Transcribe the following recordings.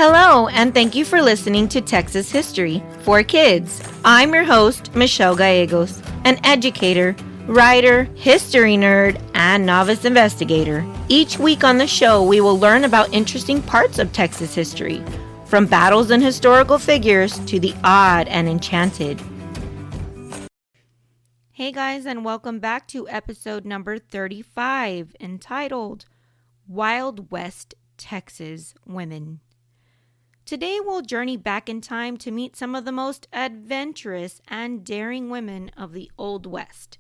Hello, and thank you for listening to Texas History for Kids. I'm your host, Michelle Gallegos, an educator, writer, history nerd, and novice investigator. Each week on the show, we will learn about interesting parts of Texas history, from battles and historical figures to the odd and enchanted. Hey guys, and welcome back to episode number 35, entitled Wild West Texas Women. Today we'll journey back in time to meet some of the most adventurous and daring women of the Old West.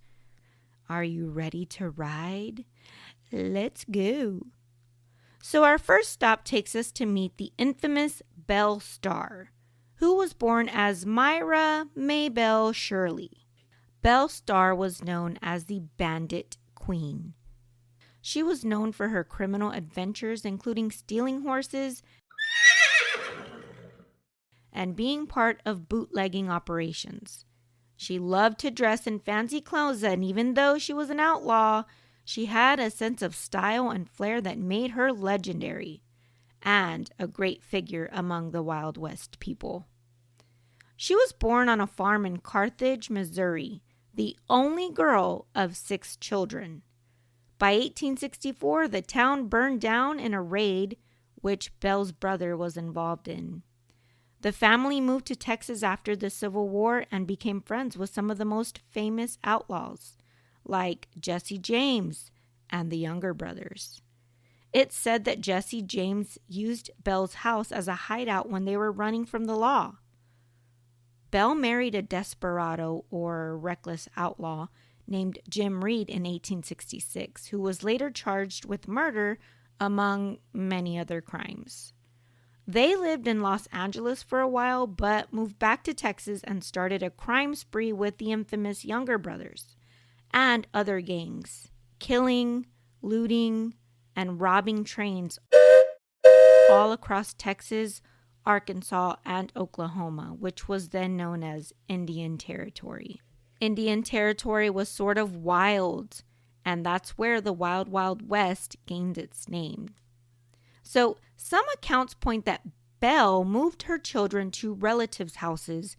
Are you ready to ride? Let's go. So our first stop takes us to meet the infamous Belle Starr, who was born as Myra Maybelle Shirley. Belle Starr was known as the Bandit Queen. She was known for her criminal adventures, including stealing horses and being part of bootlegging operations. She loved to dress in fancy clothes, and even though she was an outlaw, she had a sense of style and flair that made her legendary and a great figure among the Wild West people. She was born on a farm in Carthage, Missouri, the only girl of 6 children. By 1864, the town burned down in a raid, which Belle's brother was involved in. The family moved to Texas after the Civil War and became friends with some of the most famous outlaws, like Jesse James and the Younger Brothers. It's said that Jesse James used Belle's house as a hideout when they were running from the law. Belle married a desperado or reckless outlaw named Jim Reed in 1866, who was later charged with murder among many other crimes. They lived in Los Angeles for a while, but moved back to Texas and started a crime spree with the infamous Younger Brothers and other gangs, killing, looting, and robbing trains all across Texas, Arkansas, and Oklahoma, which was then known as Indian Territory. Indian Territory was sort of wild, and that's where the Wild Wild West gained its name. So some accounts point that Belle moved her children to relatives' houses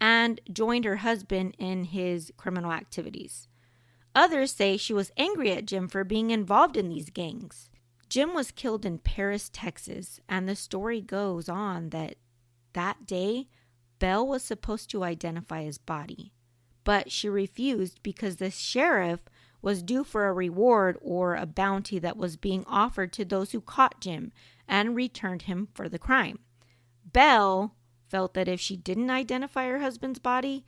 and joined her husband in his criminal activities. Others say she was angry at Jim for being involved in these gangs. Jim was killed in Paris, Texas, and the story goes on that day, Belle was supposed to identify his body, but she refused because the sheriff was due for a reward or a bounty that was being offered to those who caught Jim and returned him for the crime. Belle felt that if she didn't identify her husband's body,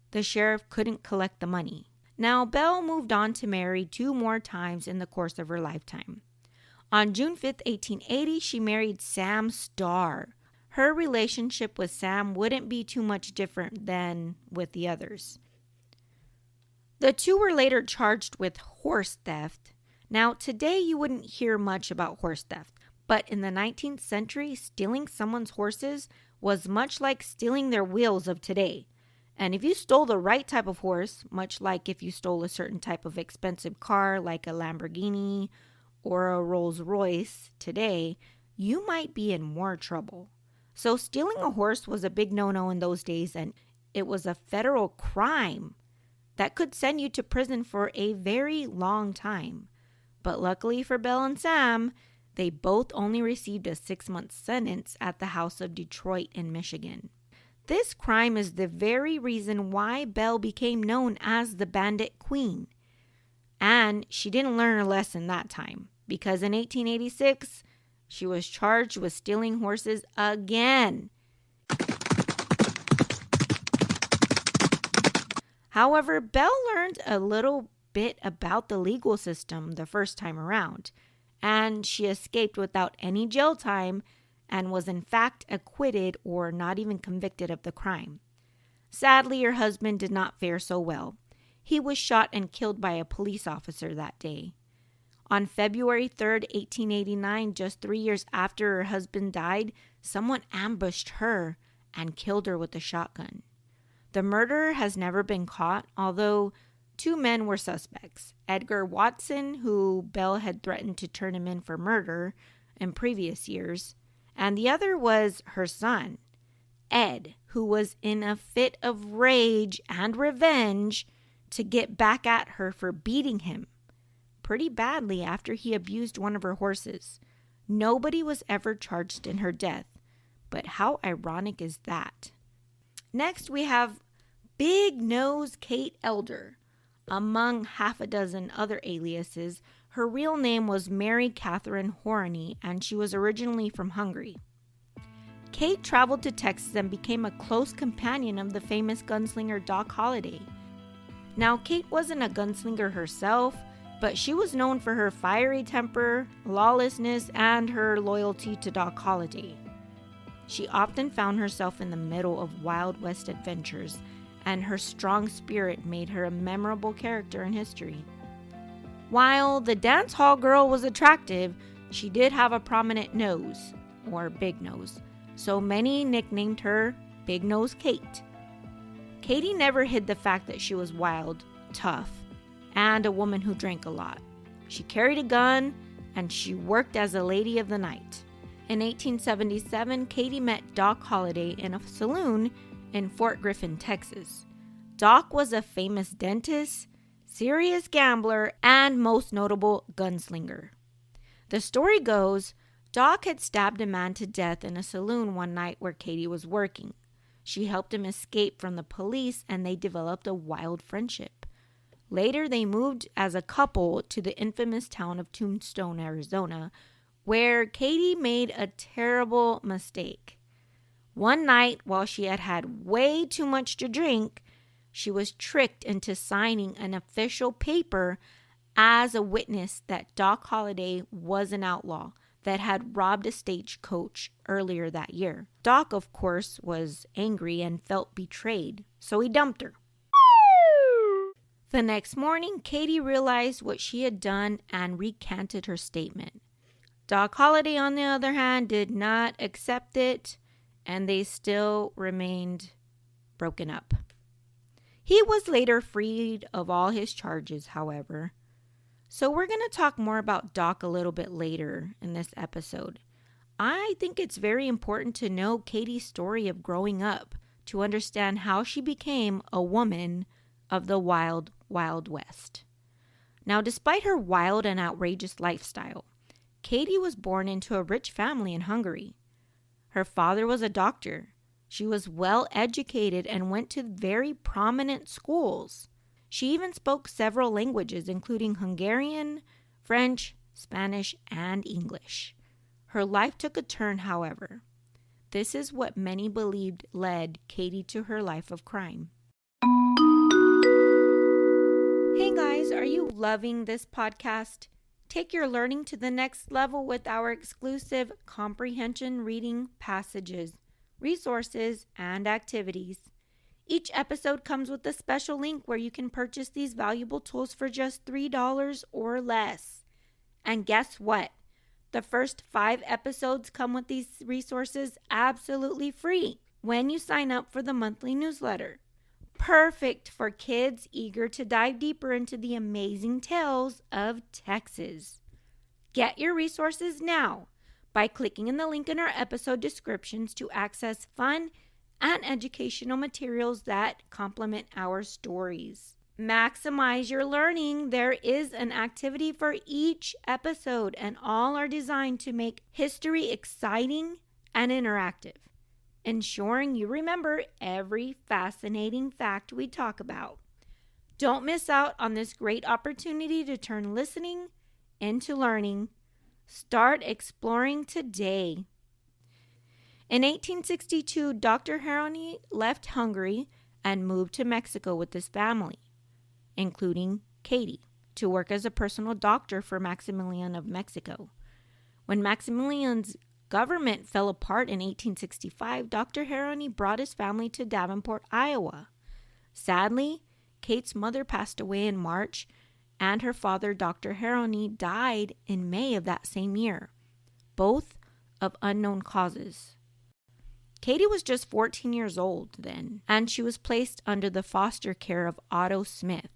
the sheriff couldn't collect the money. Now, Belle moved on to marry 2 more times in the course of her lifetime. On June 5th, 1880, she married Sam Starr. Her relationship with Sam wouldn't be too much different than with the others. The 2 were later charged with horse theft. Now, today you wouldn't hear much about horse theft, but in the 19th century, stealing someone's horses was much like stealing their wheels of today. And if you stole the right type of horse, much like if you stole a certain type of expensive car like a Lamborghini or a Rolls Royce today, you might be in more trouble. So stealing a horse was a big no-no in those days, and it was a federal crime that could send you to prison for a very long time. But luckily for Belle and Sam, they both only received a 6-month sentence at the House of Detroit in Michigan. This crime is the very reason why Belle became known as the Bandit Queen. And she didn't learn her lesson that time, because in 1886, she was charged with stealing horses again. However, Belle learned a little bit about the legal system the first time around, and she escaped without any jail time and was in fact acquitted or not even convicted of the crime. Sadly, her husband did not fare so well. He was shot and killed by a police officer that day. On February 3rd, 1889, just 3 years after her husband died, someone ambushed her and killed her with a shotgun. The murderer has never been caught, although 2 men were suspects. Edgar Watson, who Belle had threatened to turn him in for murder in previous years, and the other was her son, Ed, who was in a fit of rage and revenge to get back at her for beating him pretty badly after he abused one of her horses. Nobody was ever charged in her death, but how ironic is that? Next, we have Big Nose Kate Elder. Among half a dozen other aliases, her real name was Mary Catherine Horney, and she was originally from Hungary. Kate traveled to Texas and became a close companion of the famous gunslinger Doc Holliday. Now, Kate wasn't a gunslinger herself, but she was known for her fiery temper, lawlessness, and her loyalty to Doc Holliday. She often found herself in the middle of Wild West adventures, and her strong spirit made her a memorable character in history. While the dance hall girl was attractive, she did have a prominent nose, or big nose, so many nicknamed her Big Nose Kate. Katie never hid the fact that she was wild, tough, and a woman who drank a lot. She carried a gun, and she worked as a lady of the night. In 1877, Katie met Doc Holliday in a saloon in Fort Griffin, Texas. Doc was a famous dentist, serious gambler, and most notable gunslinger. The story goes, Doc had stabbed a man to death in a saloon one night where Katie was working. She helped him escape from the police, and they developed a wild friendship. Later, they moved as a couple to the infamous town of Tombstone, Arizona, where Katie made a terrible mistake. One night, while she had had way too much to drink, she was tricked into signing an official paper as a witness that Doc Holliday was an outlaw that had robbed a stagecoach earlier that year. Doc, of course, was angry and felt betrayed, so he dumped her. The next morning, Katie realized what she had done and recanted her statement. Doc Holliday, on the other hand, did not accept it, and they still remained broken up. He was later freed of all his charges, however. So we're going to talk more about Doc a little bit later in this episode. I think it's very important to know Katie's story of growing up to understand how she became a woman of the wild, wild West. Now, despite her wild and outrageous lifestyle, Katie was born into a rich family in Hungary. Her father was a doctor. She was well educated and went to very prominent schools. She even spoke several languages, including Hungarian, French, Spanish, and English. Her life took a turn, however. This is what many believed led Katie to her life of crime. Hey guys, are you loving this podcast? Take your learning to the next level with our exclusive comprehension reading passages, resources, and activities. Each episode comes with a special link where you can purchase these valuable tools for just $3 or less. And guess what? The first 5 episodes come with these resources absolutely free when you sign up for the monthly newsletter. Perfect for kids eager to dive deeper into the amazing tales of Texas. Get your resources now by clicking in the link in our episode descriptions to access fun and educational materials that complement our stories. Maximize your learning. There is an activity for each episode, and all are designed to make history exciting and interactive, ensuring you remember every fascinating fact we talk about. Don't miss out on this great opportunity to turn listening into learning. Start exploring today. In 1862, Dr. Haroni left Hungary and moved to Mexico with his family, including Katie, to work as a personal doctor for Maximilian of Mexico. When Maximilian's government fell apart in 1865, Dr. Haroni brought his family to Davenport, Iowa. Sadly, Kate's mother passed away in March, and her father, Dr. Haroni, died in May of that same year, both of unknown causes. Katie was just 14 years old then, and she was placed under the foster care of Otto Smith.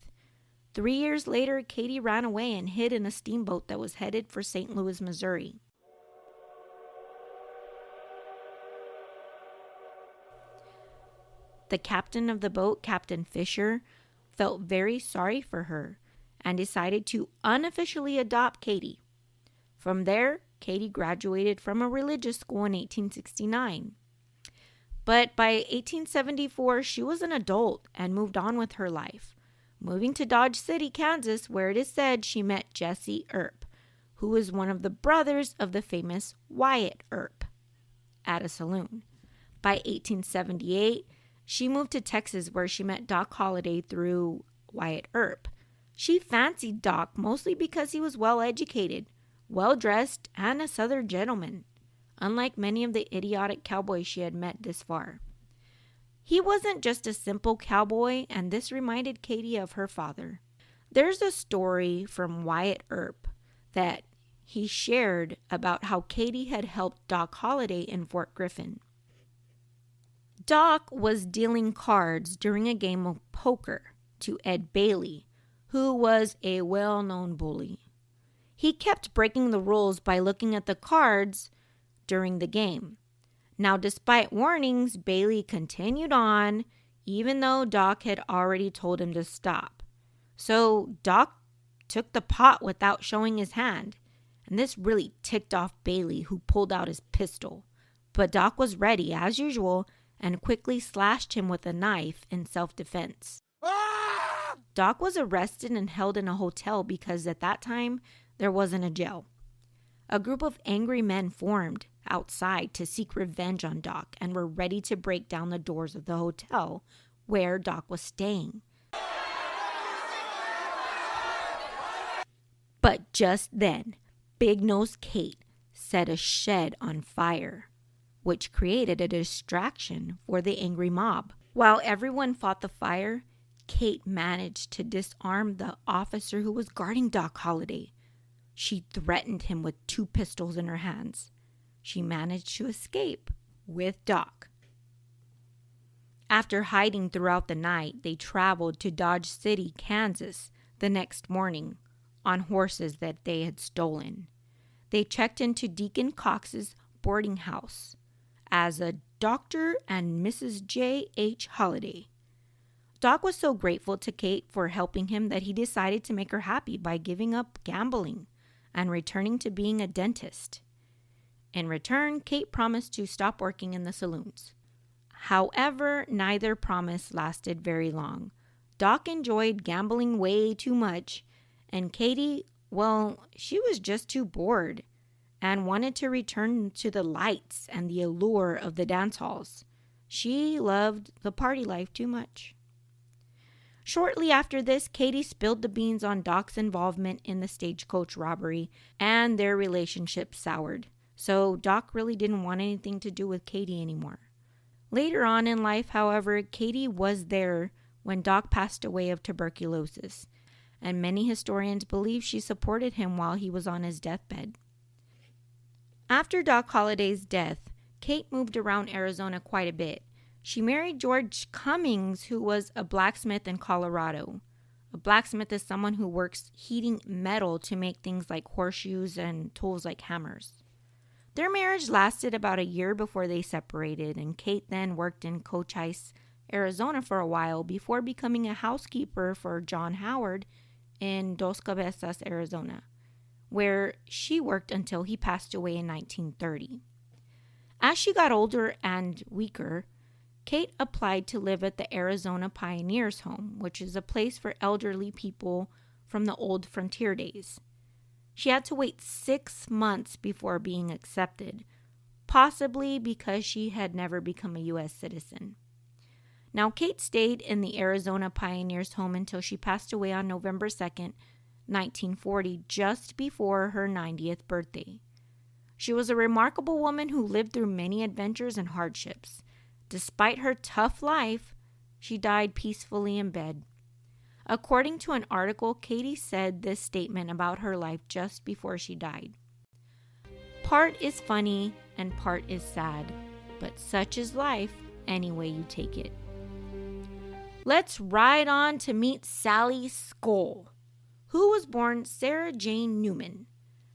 3 years later, Katie ran away and hid in a steamboat that was headed for St. Louis, Missouri. The captain of the boat, Captain Fisher, felt very sorry for her and decided to unofficially adopt Katie. From there, Katie graduated from a religious school in 1869. But by 1874, she was an adult and moved on with her life, moving to Dodge City, Kansas, where it is said she met Jesse Earp, who was one of the brothers of the famous Wyatt Earp, at a saloon. By 1878, she moved to Texas, where she met Doc Holliday through Wyatt Earp. She fancied Doc mostly because he was well-educated, well-dressed, and a Southern gentleman, unlike many of the idiotic cowboys she had met this far. He wasn't just a simple cowboy, and this reminded Katie of her father. There's a story from Wyatt Earp that he shared about how Katie had helped Doc Holliday in Fort Griffin. Doc was dealing cards during a game of poker to Ed Bailey, who was a well-known bully. He kept breaking the rules by looking at the cards during the game. Now, despite warnings, Bailey continued on, even though Doc had already told him to stop. So Doc took the pot without showing his hand, and this really ticked off Bailey, who pulled out his pistol. But Doc was ready, as usual, and quickly slashed him with a knife in self-defense. Ah! Doc was arrested and held in a hotel because at that time, there wasn't a jail. A group of angry men formed outside to seek revenge on Doc and were ready to break down the doors of the hotel where Doc was staying. But just then, Big Nose Kate set a shed on fire, which created a distraction for the angry mob. While everyone fought the fire, Kate managed to disarm the officer who was guarding Doc Holliday. She threatened him with 2 pistols in her hands. She managed to escape with Doc. After hiding throughout the night, they traveled to Dodge City, Kansas, the next morning on horses that they had stolen. They checked into Deacon Cox's boarding house as a Dr. and Mrs. J.H. Holliday. Doc was so grateful to Kate for helping him that he decided to make her happy by giving up gambling and returning to being a dentist. In return, Kate promised to stop working in the saloons. However, neither promise lasted very long. Doc enjoyed gambling way too much, and Katie, well, she was just too bored and wanted to return to the lights and the allure of the dance halls. She loved the party life too much. Shortly after this, Katie spilled the beans on Doc's involvement in the stagecoach robbery, and their relationship soured. So Doc really didn't want anything to do with Katie anymore. Later on in life, however, Katie was there when Doc passed away of tuberculosis, and many historians believe she supported him while he was on his deathbed. After Doc Holliday's death, Kate moved around Arizona quite a bit. She married George Cummings, who was a blacksmith in Colorado. A blacksmith is someone who works heating metal to make things like horseshoes and tools like hammers. Their marriage lasted about a year before they separated, and Kate then worked in Cochise, Arizona for a while before becoming a housekeeper for John Howard in Dos Cabezas, Arizona, where she worked until he passed away in 1930. As she got older and weaker, Kate applied to live at the Arizona Pioneers Home, which is a place for elderly people from the old frontier days. She had to wait 6 months before being accepted, possibly because she had never become a U.S. citizen. Now, Kate stayed in the Arizona Pioneers Home until she passed away on November 2nd, 1940, just before her 90th birthday. She was a remarkable woman who lived through many adventures and hardships. Despite her tough life, she died peacefully in bed. According to an article, Katie said this statement about her life just before she died. Part is funny and part is sad, but such is life any way you take it. Let's ride on to meet Sally Skoll, who was born Sarah Jane Newman.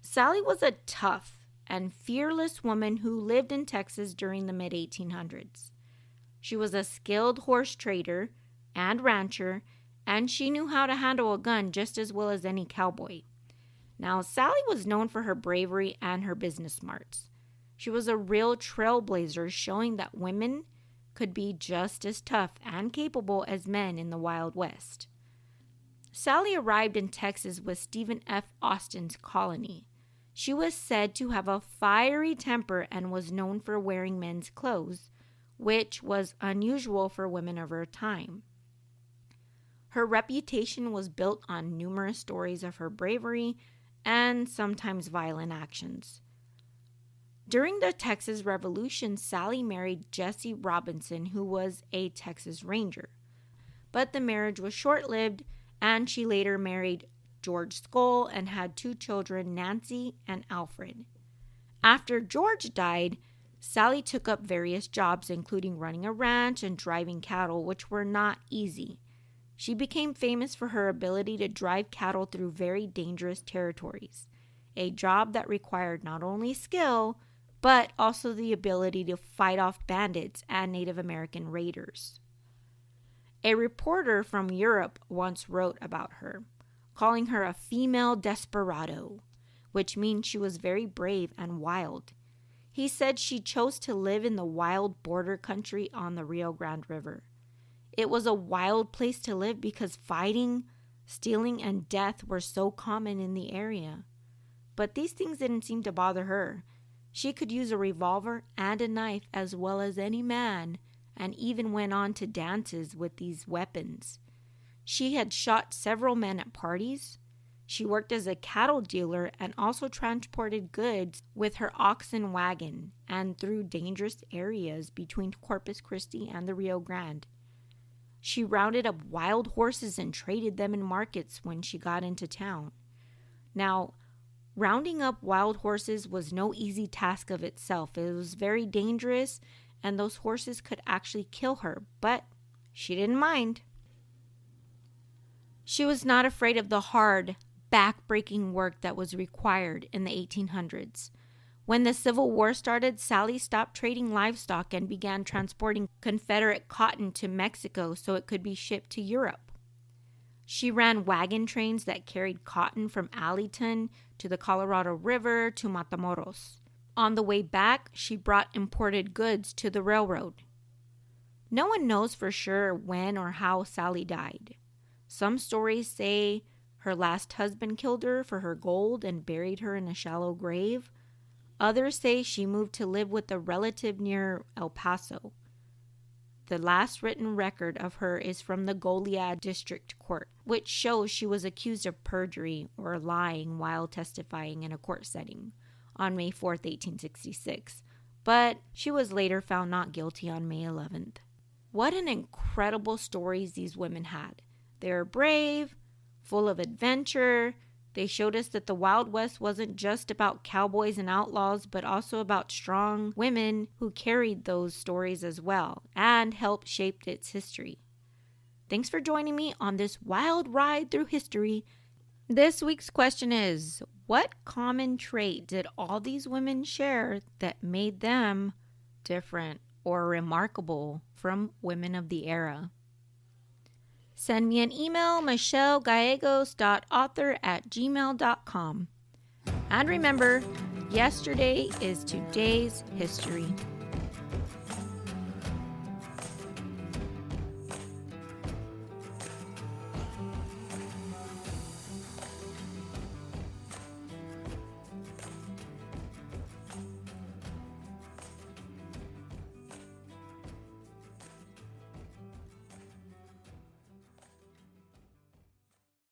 Sally was a tough and fearless woman who lived in Texas during the mid-1800s. She was a skilled horse trader and rancher, and she knew how to handle a gun just as well as any cowboy. Now, Sally was known for her bravery and her business smarts. She was a real trailblazer, showing that women could be just as tough and capable as men in the Wild West. Sally arrived in Texas with Stephen F. Austin's colony. She was said to have a fiery temper and was known for wearing men's clothes, which was unusual for women of her time. Her reputation was built on numerous stories of her bravery and sometimes violent actions. During the Texas Revolution, Sally married Jesse Robinson, who was a Texas Ranger. But the marriage was short-lived, and she later married George Skoll and had 2 children, Nancy and Alfred. After George died, Sally took up various jobs, including running a ranch and driving cattle, which were not easy. She became famous for her ability to drive cattle through very dangerous territories, a job that required not only skill, but also the ability to fight off bandits and Native American raiders. A reporter from Europe once wrote about her, calling her a female desperado, which means she was very brave and wild. He said she chose to live in the wild border country on the Rio Grande River. It was a wild place to live because fighting, stealing, and death were so common in the area. But these things didn't seem to bother her. She could use a revolver and a knife as well as any man, and even went on to dances with these weapons. She had shot several men at parties. She worked as a cattle dealer and also transported goods with her oxen wagon and through dangerous areas between Corpus Christi and the Rio Grande. She rounded up wild horses and traded them in markets when she got into town. Now, rounding up wild horses was no easy task of itself. It was very dangerous, and those horses could actually kill her, but she didn't mind. She was not afraid of the hard, back-breaking work that was required in the 1800s. When the Civil War started, Sally stopped trading livestock and began transporting Confederate cotton to Mexico so it could be shipped to Europe. She ran wagon trains that carried cotton from Allentown to the Colorado River to Matamoros. On the way back, she brought imported goods to the railroad. No one knows for sure when or how Sally died. Some stories say her last husband killed her for her gold and buried her in a shallow grave. Others say she moved to live with a relative near El Paso. The last written record of her is from the Goliad District Court, which shows she was accused of perjury or lying while testifying in a court setting on May 4th, 1866, but she was later found not guilty on May 11th. What an incredible stories these women had. They were brave, full of adventure. They showed us that the Wild West wasn't just about cowboys and outlaws, but also about strong women who carried those stories as well and helped shape its history. Thanks for joining me on this wild ride through history. This week's question is, what common trait did all these women share that made them different or remarkable from women of the era? Send me an email, michellegallegos.author@gmail.com. And remember, yesterday is today's history.